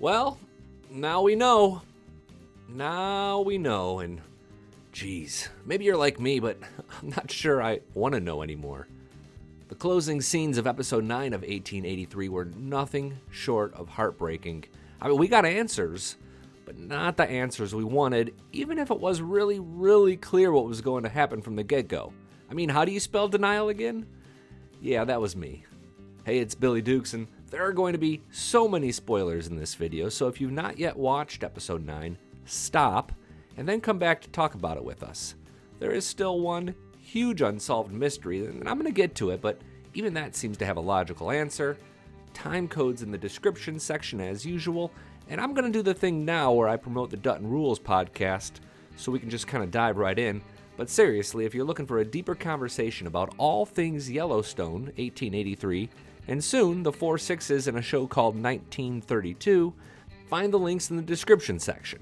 Well, now we know. And geez, maybe you're like me, but I'm not sure I want to know anymore. The closing scenes of episode 9 of 1883 were nothing short of heartbreaking. I mean, we got answers, but not the answers we wanted, even if it was really, really clear what was going to happen from the get-go. I mean, how do you spell denial again? Yeah, that was me. Hey, it's Billy Dukes, and there are going to be so many spoilers in this video, so if you've not yet watched episode 9, stop, and then come back to talk about it with us. There is still one huge unsolved mystery, and I'm going to get to it, but even that seems to have a logical answer. Time codes in the description section as usual, and I'm going to do the thing now where I promote the Dutton Rules podcast, so we can just kind of dive right in. But seriously, if you're looking for a deeper conversation about all things Yellowstone, 1883, and soon the 4 sixes in a show called 1932, find the links in the description section.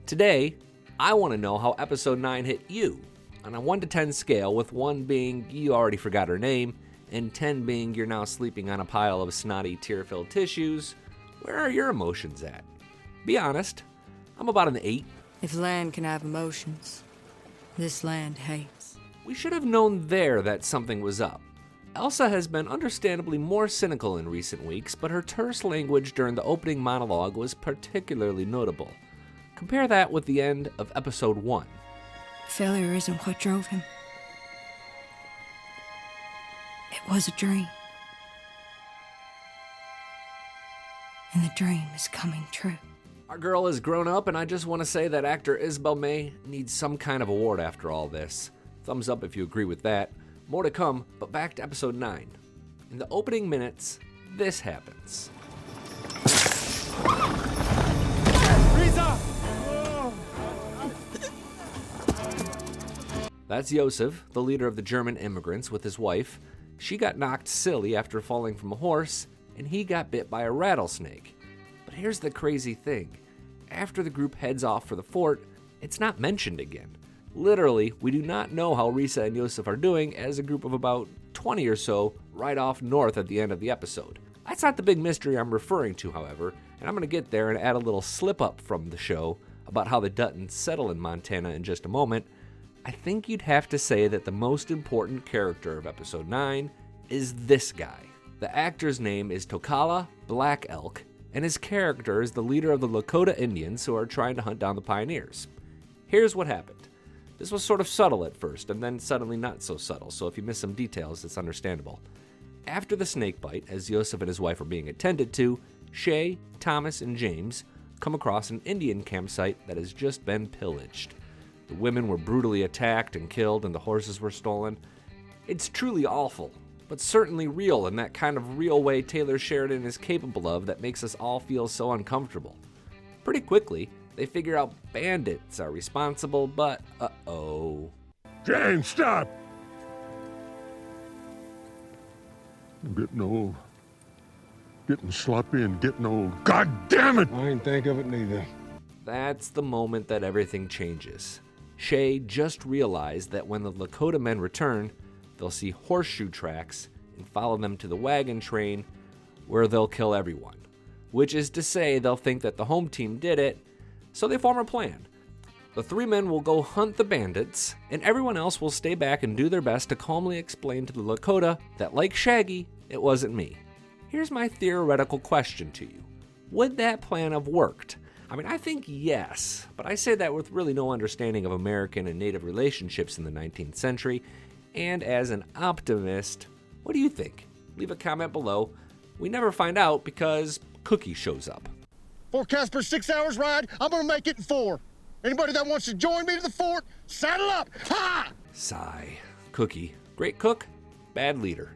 Today, I want to know how episode 9 hit you. On a 1 to 10 scale, with 1 being you already forgot her name, and 10 being you're now sleeping on a pile of snotty, tear-filled tissues, where are your emotions at? Be honest, I'm about an 8. If land can have emotions, this land hates. We should have known there that something was up. Elsa has been understandably more cynical in recent weeks, but her terse language during the opening monologue was particularly notable. Compare that with the end of episode 1. Failure isn't what drove him. It was a dream. And the dream is coming true. Our girl has grown up, and I just want to say that actor Isabel May needs some kind of award after all this. Thumbs up if you agree with that. More to come, but back to episode 9. In the opening minutes, this happens. Rissa! That's Josef, the leader of the German immigrants, with his wife. She got knocked silly after falling from a horse, and he got bit by a rattlesnake. But here's the crazy thing. After the group heads off for the fort, it's not mentioned again. Literally, we do not know how Rissa and Josef are doing as a group of about 20 or so ride off north at the end of the episode. That's not the big mystery I'm referring to, however, and I'm going to get there and add a little slip-up from the show about how the Duttons settle in Montana in just a moment. I think you'd have to say that the most important character of episode 9 is this guy. The actor's name is Tokala Black Elk, and his character is the leader of the Lakota Indians who are trying to hunt down the pioneers. Here's what happened. This was sort of subtle at first, and then suddenly not so subtle, so if you miss some details, it's understandable. After the snake bite, as Josef and his wife are being attended to, Shay, Thomas, and James come across an Indian campsite that has just been pillaged. The women were brutally attacked and killed, and the horses were stolen. It's truly awful, but certainly real in that kind of real way Taylor Sheridan is capable of that makes us all feel so uncomfortable. Pretty quickly, they figure out bandits are responsible, but uh-oh. James, stop! I'm getting old. Getting sloppy and getting old. God damn it! I ain't think of it neither. That's the moment that everything changes. Shay just realized that when the Lakota men return, they'll see horseshoe tracks and follow them to the wagon train where they'll kill everyone. Which is to say, they'll think that the home team did it, so they form a plan. The 3 men will go hunt the bandits, and everyone else will stay back and do their best to calmly explain to the Lakota that, like Shaggy, it wasn't me. Here's my theoretical question to you. Would that plan have worked? I mean, I think yes, but I say that with really no understanding of American and Native relationships in the 19th century. And as an optimist, what do you think? Leave a comment below. We never find out because Cookie shows up. Forecast for 6 hours ride. I'm gonna make it in 4. Anybody that wants to join me to the fort, saddle up. Ha! Sigh. Cookie, great cook, bad leader.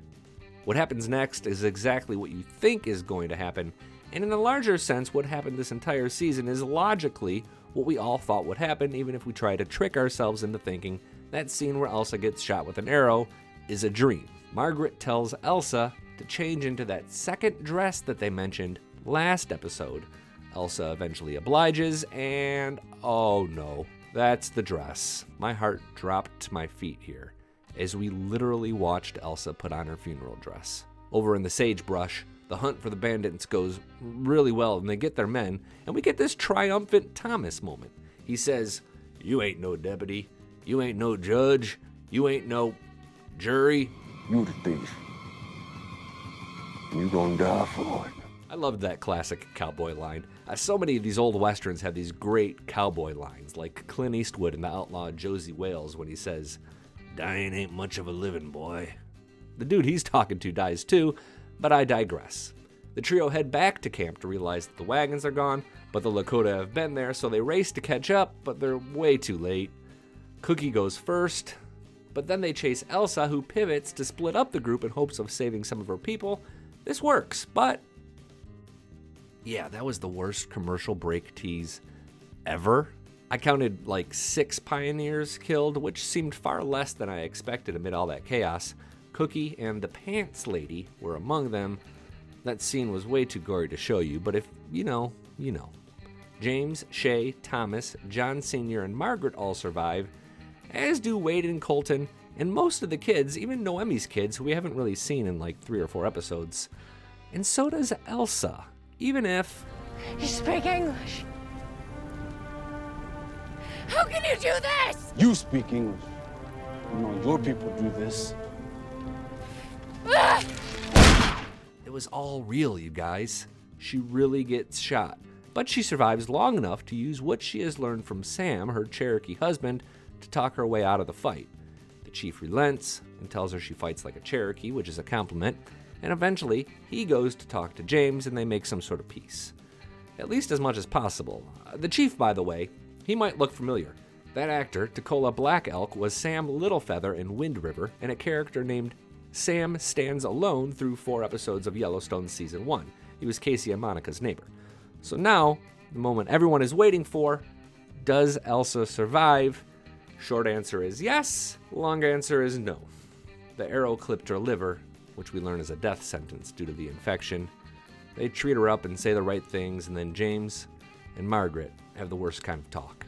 What happens next is exactly what you think is going to happen. And in a larger sense, what happened this entire season is logically what we all thought would happen, even if we try to trick ourselves into thinking that scene where Elsa gets shot with an arrow is a dream. Margaret tells Elsa to change into that second dress that they mentioned last episode. Elsa eventually obliges, and oh no, that's the dress. My heart dropped to my feet here as we literally watched Elsa put on her funeral dress. Over in the sagebrush, The hunt for the bandits goes really well, and they get their men, and we get this triumphant Thomas moment. He says, "You ain't no deputy. You ain't no judge. You ain't no jury. You the thief. You gonna die for it." I loved that classic cowboy line. So many of these old westerns have these great cowboy lines, like Clint Eastwood in The Outlaw Josie Wales when he says, "Dying ain't much of a living, boy." The dude he's talking to dies too, but I digress. The trio head back to camp to realize that the wagons are gone, but the Lakota have been there, so they race to catch up, but they're way too late. Cookie goes first, but then they chase Elsa, who pivots to split up the group in hopes of saving some of her people. This works, but yeah, that was the worst commercial break tease ever. I counted like 6 pioneers killed, which seemed far less than I expected amid all that chaos. Cookie and the Pants Lady were among them. That scene was way too gory to show you, but if you know, you know. James, Shay, Thomas, John Sr., and Margaret all survive, as do Wade and Colton, and most of the kids, even Noemi's kids, who we haven't really seen in like 3 or 4 episodes. And so does Elsa. Even if... You speak English. How can you do this? You speak English. You know, your people do this. It was all real, you guys. She really gets shot. But she survives long enough to use what she has learned from Sam, her Cherokee husband, to talk her way out of the fight. The chief relents and tells her she fights like a Cherokee, which is a compliment. And eventually, he goes to talk to James and they make some sort of peace. At least as much as possible. The chief, by the way, he might look familiar. That actor, Tekola Black Elk, was Sam Littlefeather in Wind River, and a character named Sam Stands Alone through 4 episodes of Yellowstone Season 1. He was Casey and Monica's neighbor. So now, the moment everyone is waiting for, does Elsa survive? Short answer is yes, long answer is no. The arrow clipped her liver, which we learn is a death sentence due to the infection. They treat her up and say the right things, and then James and Margaret have the worst kind of talk.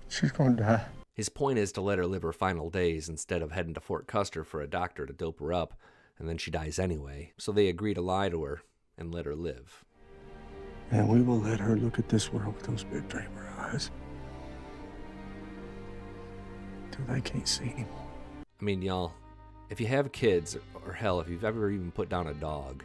She's gonna die. His point is to let her live her final days instead of heading to Fort Custer for a doctor to dope her up, and then she dies anyway. So they agree to lie to her and let her live. And we will let her look at this world with those big dreamer eyes. Till they can't see anymore. I mean, y'all, if you have kids, or hell, if you've ever even put down a dog,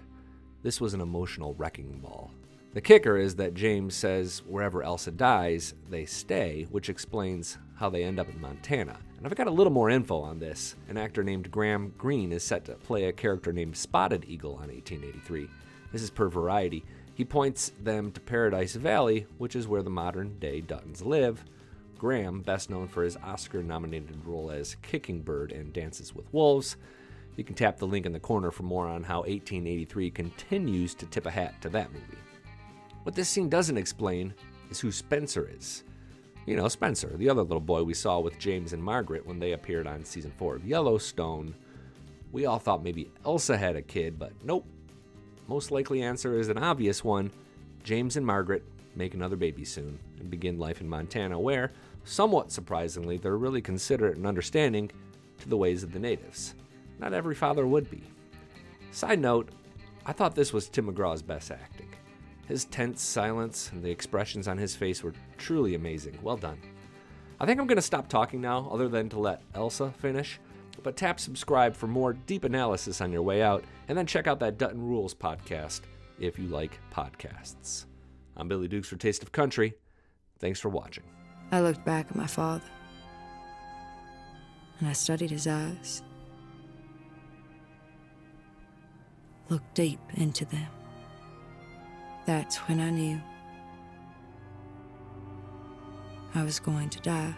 this was an emotional wrecking ball. The kicker is that James says wherever Elsa dies, they stay, which explains how they end up in Montana. And I've got a little more info on this. An actor named Graham Greene is set to play a character named Spotted Eagle on 1883. This is per Variety. He points them to Paradise Valley, which is where the modern-day Duttons live. Graham, best known for his Oscar-nominated role as Kicking Bird in Dances with Wolves. You can tap the link in the corner for more on how 1883 continues to tip a hat to that movie. What this scene doesn't explain is who Spencer is. You know, Spencer, the other little boy we saw with James and Margaret when they appeared on season 4 of Yellowstone. We all thought maybe Elsa had a kid, but nope. Most likely answer is an obvious one. James and Margaret make another baby soon and begin life in Montana where, somewhat surprisingly, they're really considerate and understanding to the ways of the natives. Not every father would be. Side note, I thought this was Tim McGraw's best acting. His tense silence and the expressions on his face were truly amazing. Well done. I think I'm going to stop talking now, other than to let Elsa finish. But tap subscribe for more deep analysis on your way out, and then check out that Dutton Rules podcast if you like podcasts. I'm Billy Dukes for Taste of Country. Thanks for watching. I looked back at my father, and I studied his eyes. Looked deep into them. That's when I knew I was going to die.